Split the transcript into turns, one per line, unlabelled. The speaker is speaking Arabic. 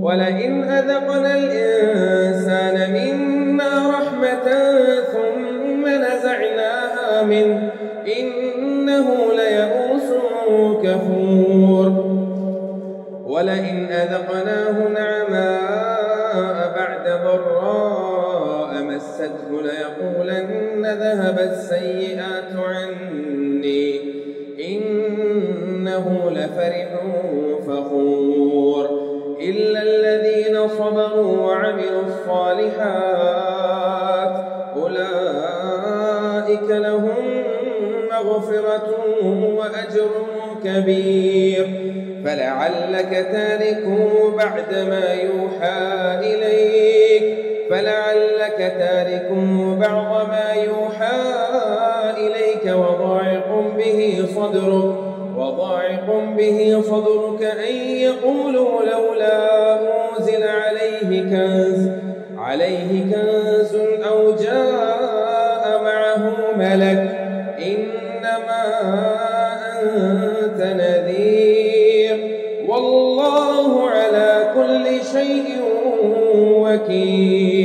ولئن أذقنا الإنسان منا رحمة ثم نزعناها منه إنه ليئوس كفور ولئن أذقناه نعماء بعد ضراء مسته ليقولن ذهب السيئات عني إنه لفرح فخور إلا الذين صبروا وعملوا الصالحات أولئك لهم مغفرة وأجر كبير فلعلك تارك بعد ما يوحى بعض ما يوحى إليك وضاعق به صدرك أن يقولوا لولا أنزل عليه كنز أو جاء معه ملك إنما أنت نذير والله على كل شيء وكيل.